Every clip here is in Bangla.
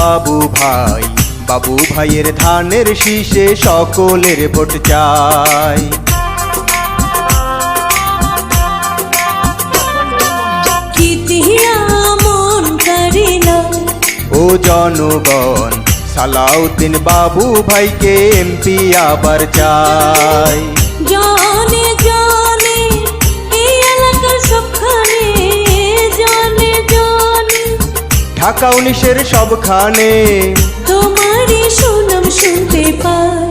বাবু ভাই, বাবু ভাইয়ের ধানের শীষে সকলের ভোট চাই। ও জনগণ, সালাউদ্দিন বাবু ভাইকে এমপি আবার চাই। জানে জানে এই এলাকার সবখানে, জানে জানে ঢাকা 19-এর সবখানে তোমারই সুনাম শুনতে পাই।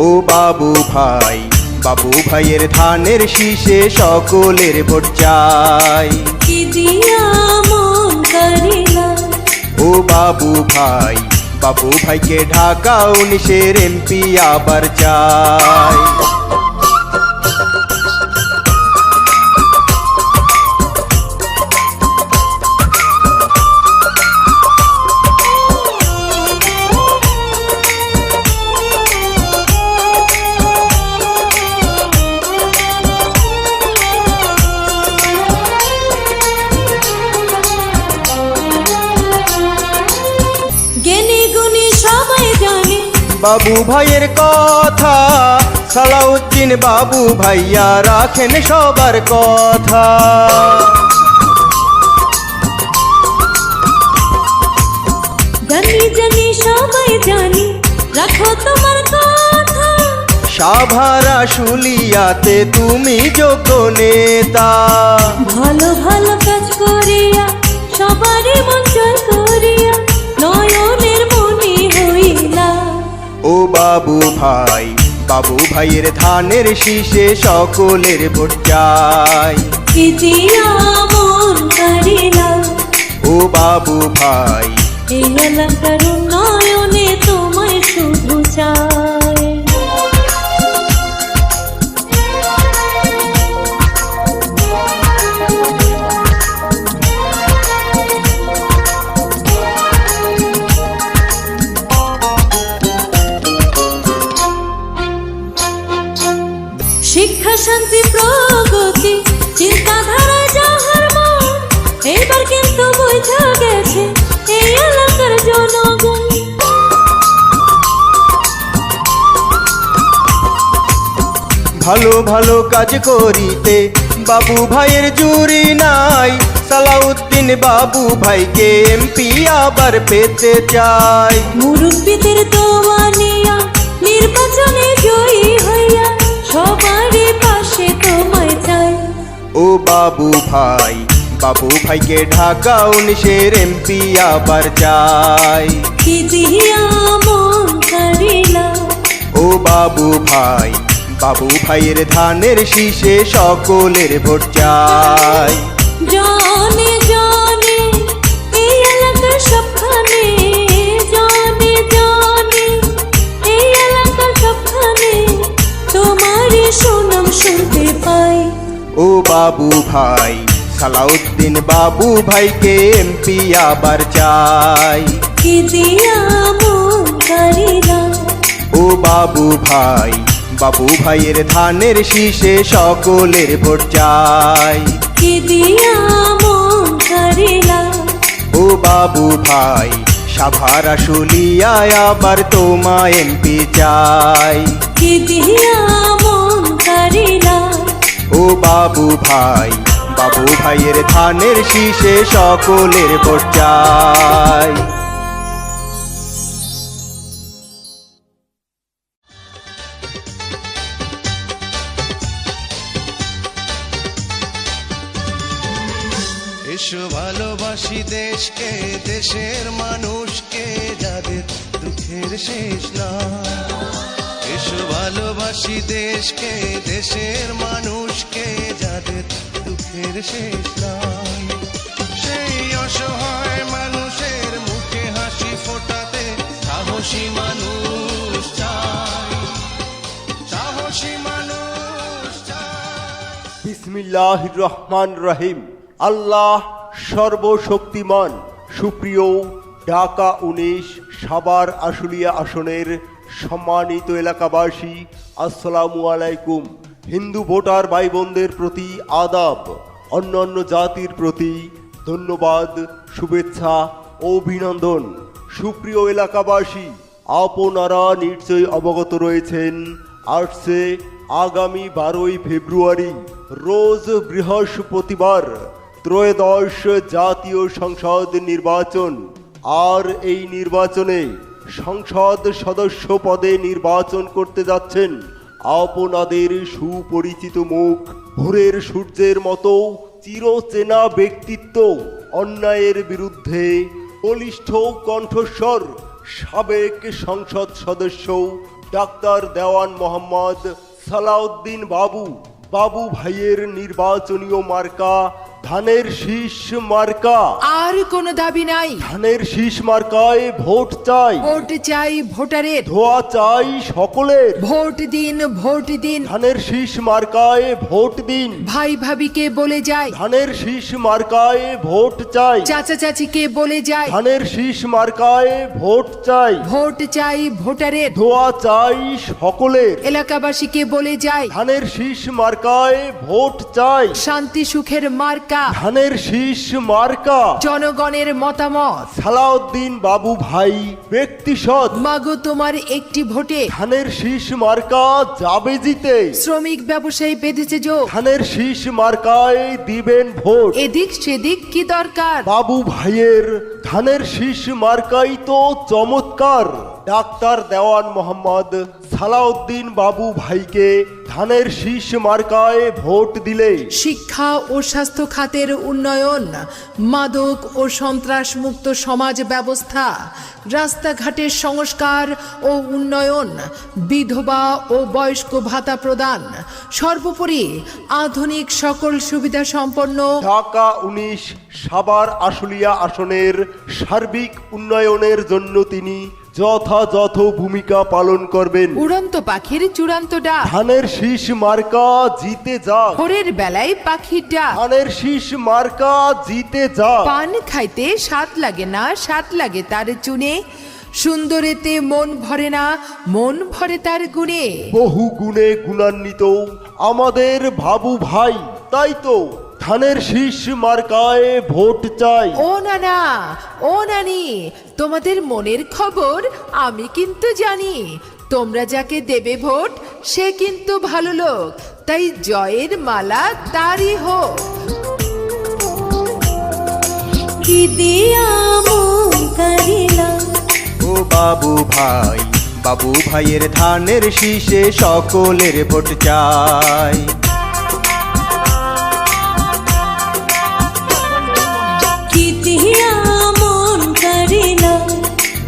ও বাবু ভাই, বাবু ভাইয়ের ধানের শীষে সকলের ভোট চাই। কি দিয়া মন করিলা ও বাবু ভাই, বাবু ভাইকে ঢাকা 19-এর এমপি আবার চাই। বাবু ভাইয়ের কথা, সালাউদ্দিন বাবু ভাইয়া রাখেন সবার কথা। জানি জানি সবাই জানি, রাখো তোমার কথা। সাভারা শুলিয়াতে তুমি যোগ্য নেতা, ভালো ভালো কাজ করিয়া সবারই মন জয় করিয়া নয়নের মনি হইলা। ও বাবু ভাই, বাবু ভাইয়ের ধানের শীষে সকলের ভোট চাই। কি দিয়া মন করিলা ও বাবু ভাই, এই এলাকার উন্নয়নে তোমায় শুধু চাই। শিক্ষা শান্তি প্রগতি চিন্তাধারা যাহার মন, এইবার কিন্তু বুঝা গেছে এই এলাকার জনগণ। ভালো ভালো কাজ করিতে বাবু ভাইয়ের জুরি নাই। সালাউদ্দিন বাবু ভাইকে এমপি আবার পেতে চাই। মুরব্বীদের দোয়া নিয়া নির্বাচনে জয়ী হইয়া সবারই পাশে তোমায় চাই। ও বাবু ভাই, বাবু ভাইকে ঢাকা 19-এর এমপি আবার চাই। কি দিয়া মন করিলা ও বাবু ভাই, বাবু ভাইয়ের ধানের শীষে সকলের ভোট চাই। জানে জানে এই এলাকার সবখানে, জানে জানে এই এলাকার সবখানে তোমারই সুনাম শুনতে পাই। ও বাবু ভাই, সালাউদ্দিন বাবু ভাইকে এমপি আবার চাই। কি দিয়া মন করিলা ও বাবু ভাই, বাবু ভাইয়ের ধানের শীষে সকলের ভোট চাই। কি দিয়া মন করিলা ও বাবু ভাই, সাভারা শুলিয়ায় আবার তোমায় এমপি চাই। কি দিয়া মন করিলা ও বাবু ভাই, বাবু ভাইয়ের ধানের শীষে সকলের ভোট চাই। এসো ভালোবাসি দেশকে, দেশের মানুষকে, যাদের দুঃখের শেষ নাই। এসো ভালোবাসি দেশকে, দেশের মানুষকে, যাদের দুঃখের শেষ নাই। সেই অসহায় মানুষের মুখে হাসি ফোটাতে সাহসী মানুষ চাই, সাহসী মানুষ চাই। বিসমিল্লাহির রহমানির রহিম। আল্লাহ সর্বশক্তিমান। সুপ্রিয় ঢাকা 19 সাভার আশুলিয়া আসনের সম্মানিত এলাকাবাসী, আসসালামু আলাইকুম। হিন্দু ভোটার ভাই বোনদের প্রতি আদাব, অন্যান্য জাতির প্রতি ধন্যবাদ, শুভেচ্ছা ও অভিনন্দন। সুপ্রিয় এলাকাবাসী, আপনারা নিশ্চয়ই অবগত রয়েছেন আসছে আগামী 12ই ফেব্রুয়ারি রোজ বৃহস্পতিবার ত্রয়োদশ জাতীয় সংসদ নির্বাচন। আর এই নির্বাচনে সংসদ সদস্য পদে নির্বাচন করতে যাচ্ছেন আপনাদের সুপরিচিত মুখ, ভোরের সূর্যের মতো চিরচেনা ব্যক্তিত্ব, অন্যায়ের বিরুদ্ধে বলিষ্ঠ কণ্ঠস্বর সাবেক সংসদ সদস্য ডাক্তার দেওয়ান মোহাম্মদ সালাউদ্দিন বাবু ভাইয়ের নির্বাচনীয় মার্কা ধানের শীষ মার্কা। আর কোনো দাবি নাই। ধানের শীষ মার্কায় ভোট চাই, ভোট চাই ভোটারের, ধোয়া চাই সকলের। ভোট দিন ভোট দিন, ধানের শীষ মার্কায় ভোট দিন। ভাই ভাবিকে বলে যায়, ধানের শীষ মার্কায় ভোট চাই, চাচা চাচিকে বলে যায়, ধানের শীষ মার্কায় ভোট চাই। ভোট চাই ভোটারের, ধোয়া চাই সকলের। এলাকাবাসীকে বলে যায়, ধানের শীষ মার্কায় ভোট চাই, শান্তি সুখের মার্কা, ধানের শীষ মার্কা। জনগণের মতামত, সালাউদ্দিন বাবু ভাই ব্যক্তি সৎ, মাগো তোমার একটি ভোটে ধানের শীষ মার্কা যাবে জিতে। শ্রমিক ব্যবসায়ী বেঁধেছে যোগ, ধানের শীষ মার্কায় দিবেন ভোট। এদিক সেদিক কি দরকার, বাবু ভাইয়ের ধানের শীষ মার্কাই তো চমৎকার। ডাক্তার দেওয়ান মোহাম্মদ সালাউদ্দিন বাবু ভাইকে ধানের শীষ মার্কায় ভোট দিলে শিক্ষা ও স্বাস্থ্য খাতের উন্নয়ন, মাদক ও সন্ত্রাস মুক্ত সমাজ ব্যবস্থা, রাস্তাঘাটের সংস্কার ও উন্নয়ন, বিধবা ও বয়স্ক ভাতা প্রদান, সর্বোপরি আধুনিক সকল সুবিধা সম্পন্ন ঢাকা 19 সাভার আশুলিয়া আসনের সার্বিক উন্নয়নের জন্য তিনি যথাযথ ভূমিকা পালন করবেন। উড়ন্ত পাখির চূড়ান্ত ডাক, ধানের শীষ মার্কা জিতে যাক। ভোরের বেলায় পাখির ডাক, ধানের শীষ মার্কা জিতে যাক। পান খাইতে স্বাদ লাগে না, স্বাদ লাগে তার চুনে, সুন্দরেতে মন ভরে না, মন ভরে তার গুণে। বহু গুণে গুণান্বিত আমাদের বাবু ভাই, তাই তো ধানের শীষ মার্কায় ভোট চাই। ও নানা, ও নানি, তোমাদের মনের খবর আমি কিন্তু জানি। তোমরা যাকে দেবে ভোট সে কিন্তু ভালো লোক, তাই জয়ের মালা তারই হোক। কি দিয়া মন কারিলা, ও বাবু ভাইয়ের ধানের শীষে সকলের ভোট চাই। কি দিয়া মন কারিলা,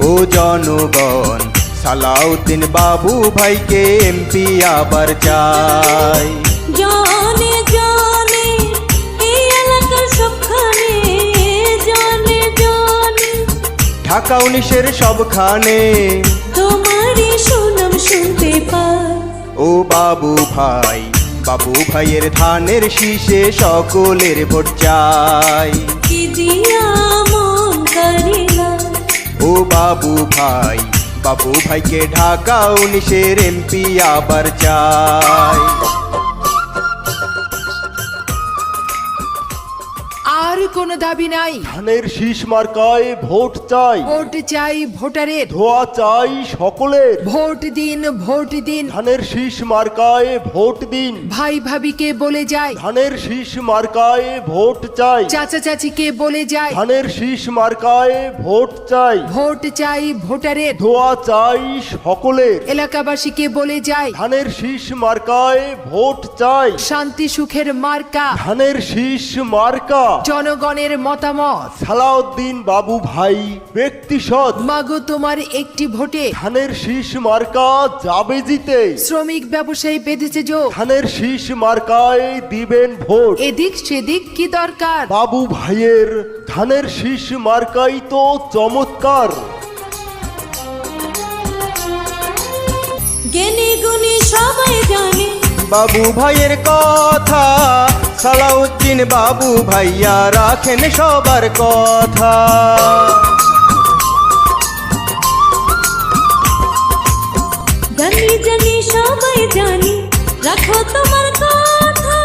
ও জনগণ সালাউদ্দিন বাবু ভাইকে এমপি আবার চাই। জানে জানে এই এলাকার সবখানে, জানে জানে ঢাকা 19-এর সবখানে তোমারই সুনাম শুনতে পাই। ও বাবু ভাইয়ের ধানের শীষে সকলের ভোট চাই। কি দিয়া মন কারিলা, ও বাবু ভাইকে ঢাকা 19-এর এমপি আবার চাই। আর কোনো দাবি নাই। ধানের শীষ মার্কায় ভোট চাই, ভোট চাই ভোটারের, ধোয়া চাই সকলের। ভোট দিন ভোট দিন, ধানের শীষ মার্কায় ভোট দিন। ভাই ভাবিকে বলে যায়, ধানের শীষ মার্কায় ভোট চাই, চাচা চাচিকে বলে যায়, ধানের শীষ মার্কায় ভোট চাই। ভোট চাই ভোটারের, ধোয়া চাই সকলের। এলাকাবাসীকে বলে যায়, ধানের শীষ মার্কায় ভোট চাই, শান্তি সুখের মার্কা, ধানের শীষ মার্কা। জনগণের মতামত, সালাউদ্দিন বাবু ভাই ব্যক্তি সৎ, মাগো তোমার একটি ভোটে ধানের শীষ মার্কা যাবে জিতে। শ্রমিক ব্যবসায়ী বেঁধেছে যোগ, ধানের শীষ মার্কায় দিবেন ভোট। এদিক সেদিক কি দরকার, বাবু ভাইয়ের ধানের শীষ মার্কাই তো চমৎকার। জ্ঞানী গুণী সবাই জানে বাবু ভাইয়ের কথা, সালাউদ্দিন বাবু ভাইয়া রাখেন সবার কথা। জানি জানি সবাই জানি, রাখো তোমার কথা।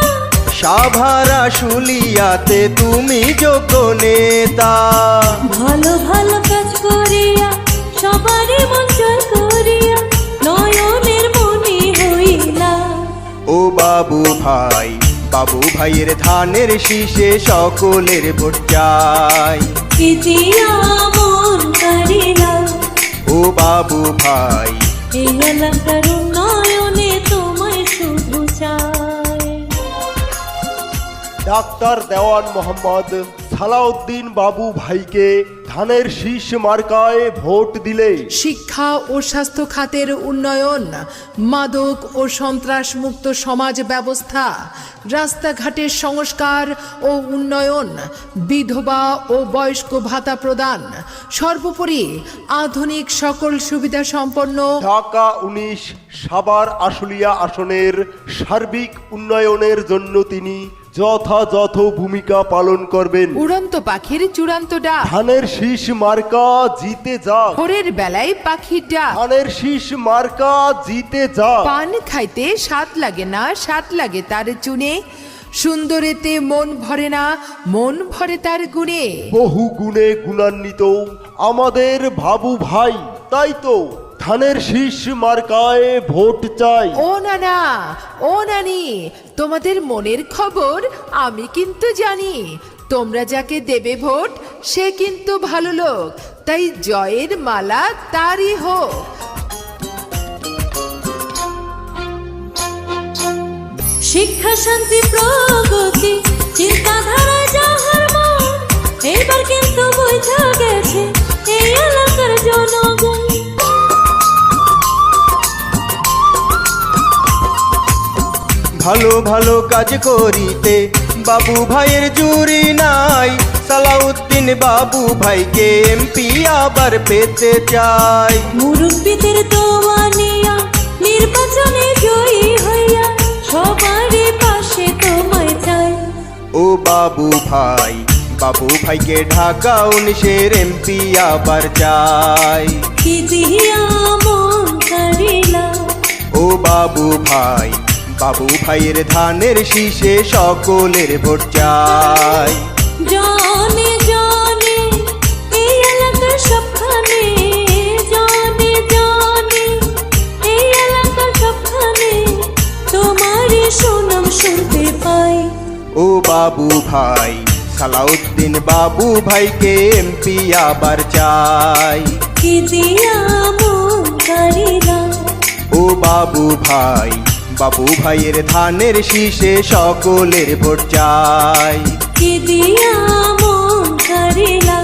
সাভারা শুলিয়াতে তুমি যোগ্য নেতা। ভালো ভালো কাজ করিয়া সবারই মন জয় করিয়া নয়নের মনি হইলা। ও বাবু ভাই, বাবু ভাইয়ের ধানের শীষে সকলের ভোট চাই। কি দিয়া মন কারিলা, ও বাবু ভাই, এই এলাকার উন্নয়নে তোমায় শুধু চাই। ডাক্তার দেওয়ান মোহাম্মদ সালাউদ্দিন বাবু ভাইকে ধানের শীষ মার্কায় ভোট দিলে শিক্ষা ও স্বাস্থ্য খাতের উন্নয়ন, মাদক ও সন্ত্রাস মুক্ত সমাজ ব্যবস্থা, রাস্তাঘাটের সংস্কার ও উন্নয়ন, বিধবা ও বয়স্ক ভাতা প্রদান, সর্বোপরি আধুনিক সকল সুবিধা সম্পন্ন ঢাকা 19 সাভার আশুলিয়া আসনের সার্বিক উন্নয়নের জন্য তিনি যথাযথ ভূমিকা পালন করবেন। উড়ন্ত পাখির চূড়ান্ত ডাক, ধানের শীষ মার্কা জিতে যাক, ভোরের বেলায় পাখির ডাক, ধানের শীষ মার্কা জিতে যাক। পান খাইতে স্বাদ লাগে না, স্বাদ লাগে তার চুনে, সুন্দরেতে মন ভরে না, মন ভরে তার গুণে। বহু গুণে গুণান্বিত আমাদের বাবু ভাই, তাই তো ধানের শীষ মার্কায় ভোট চাই। ও নানা, ও নানি, তোমাদের মনের খবর আমি কিন্তু জানি। তোমরা যাকে দেবে ভোট সে কিন্তু ভালো লোক, তাই জয়ের মালা তারই হোক। শিক্ষা শান্তি প্রগতি চিন্তাধারা যাহার মন, এবার কিন্তু বুঝা গেছে এই এলাকার জনগণ। ভালো ভালো কাজ করিতে বাবু ভাইয়ের জুরি নাই। সালাউদ্দিন বাবু ভাইকে এমপি আবার পেতে চাই। মুরব্বীদের দোয়া নিয়া নির্বাচনে জয়ী হইয়া সবারই পাশে তোমায় চাই। ও বাবু ভাই, বাবু ভাইকে ঢাকা 19-এর এমপি আবার চাই। কি দিয়া মন কারিলা, ও বাবু ভাই, বাবু ভাইয়ের ধানের শীষে সকলের ভোট চাই। জানে জানে এই এলাকার সবখানে, জানে জানে এই এলাকার সবখানে তোমারই সুনাম শুনতে পাই। ও বাবু ভাই, সালাউদ্দিন বাবু ভাইকে এমপি আবার চাই। কি দিয়া মন কারিলা, ও বাবু ভাই, বাবু ভাইয়ের ধানের শীষে সকলের ভোট চাই। কি দিয়া মন কারিলা,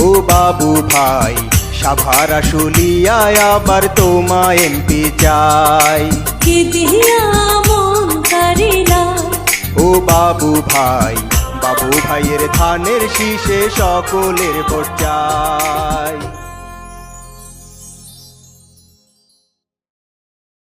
ও বাবু ভাই, সাভারা শুলিয়ায় আবার তোমায় এমপি চাই। কি দিয়া মন কারিলা, ও বাবু ভাই, বাবু ভাইয়ের ধানের শীষে সকলের ভোট চাই।